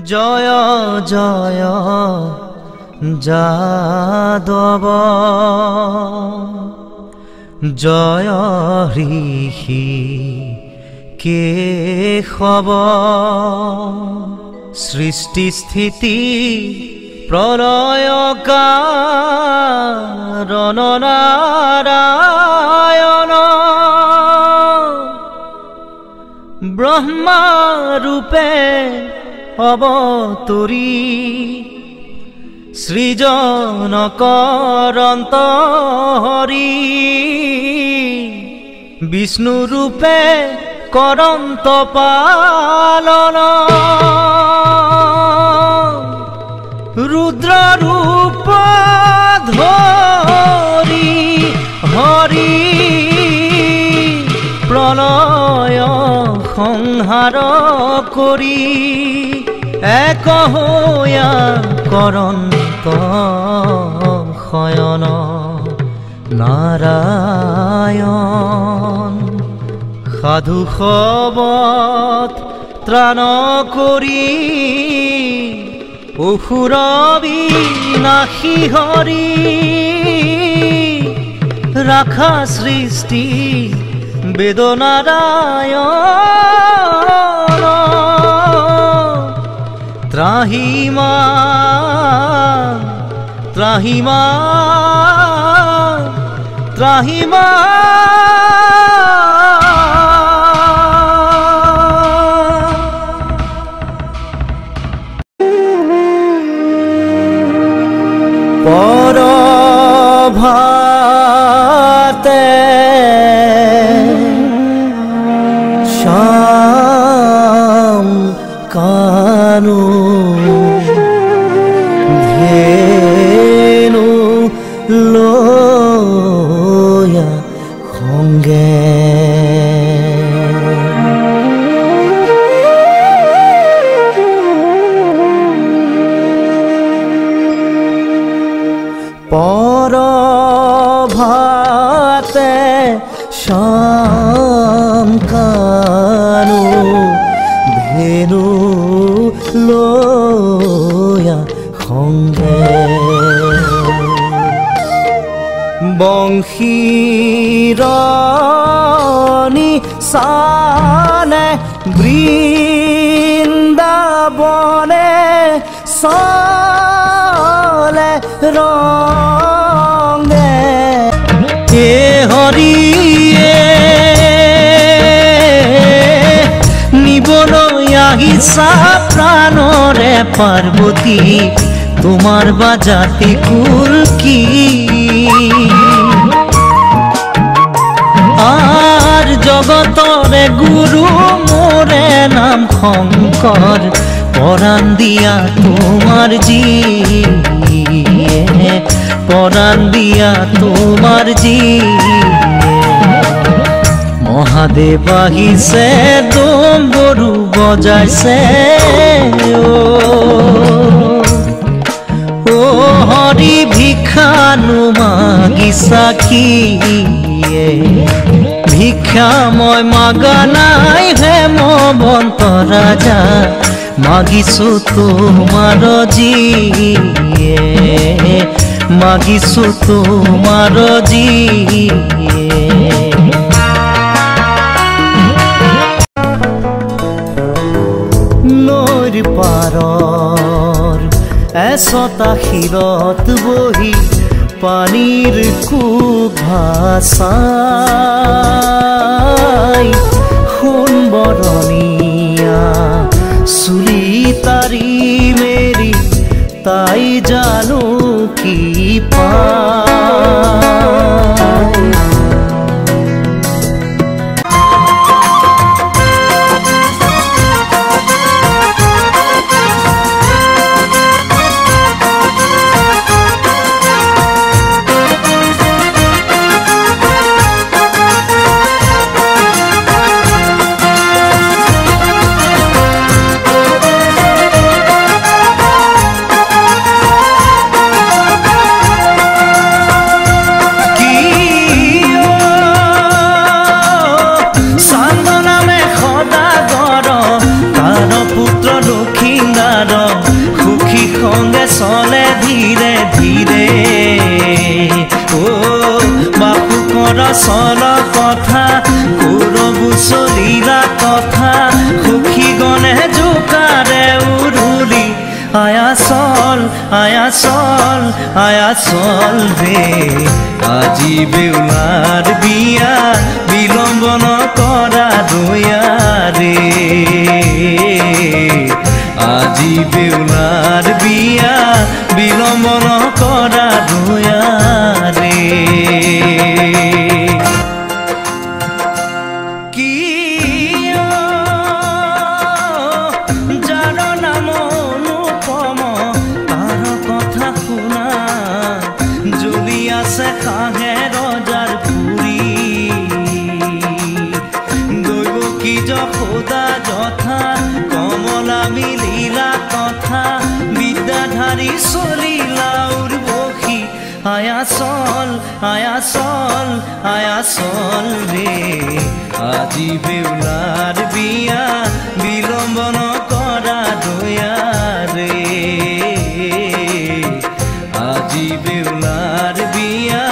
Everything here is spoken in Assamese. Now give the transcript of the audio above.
জয় জয় যাদব জয় ঋষি কেশব সৃষ্টি স্থিতি প্রলয় কারণ নারায়ণ ব্রহ্মা রূপে অবতরী সৃজন করন্ত হরি বিষ্ণু রূপে করন্ত পালন রুদ্র রূপ ধরি হরি প্রলয় সংহার করি এক হইয়া করন্ত শয়ন নারায়ণ সাধু সবত ত্ৰাণ কৰি অসুৰ বিনাশী হৰি ৰাখা সৃষ্টি বেদ নাৰায়ণ ত্ৰাহিমা ত্ৰাহিমা ত্ৰাহিমা পৰভাতে শাম কানু ধেনু লয়া সংগে পৰভাতে শাম কানু ধেনু লয়া সংগে বংশীৰণী সানে বৃন্দাবনে চলে ৰঙে হে হৰিয়ে নিবলৈ আহিছা প্ৰাণৰে পাৰ্বতী তোমাৰ বা জাতি কুল কি আর জগতরে গুরু মোরে নাম শঙ্কর পরাণ দিয়া তোমার জি পরাণ দিয়া তোমার জি মহাদেব আহিছে ডম্বৰু বজাইছে ও হৰি ভিক্ষানু মাগিছা কি ভিক্ষা মই মাগা নাই হেমবন্ত ৰাজা মাগিছো তোমাৰ জি মাগিছো তোমাৰ জি নৈৰ পাৰৰ এচটা শিৰত বহি পানীৰ কুক ভাষাই সোণ বৰণীয়া চুলি তাৰি মেৰি তাই জানো কি পায় সংসার সুখী সঙ্গে চলে ধীরে ধীরে ও বাপু কর চল কথা কৌরবু চলিলা কথা সুখী গণে জোকারে উৰুলি আয়া চল রে আজি বেউলার বিয়া বিলম্বন করা দয়া রে আজি বেউলার বিয়া বিলম্বন করা দয়া রে কাহে রজার পুরী দৈব কি যশোদা যথা কমলা মিলিলা কথা বিদ্যাধারী চলিলা উর্বশী আয়া চল রে আজি বেউলার বিয়া বিলম্বন করা দয়া রে আজি বেউলার বিয়া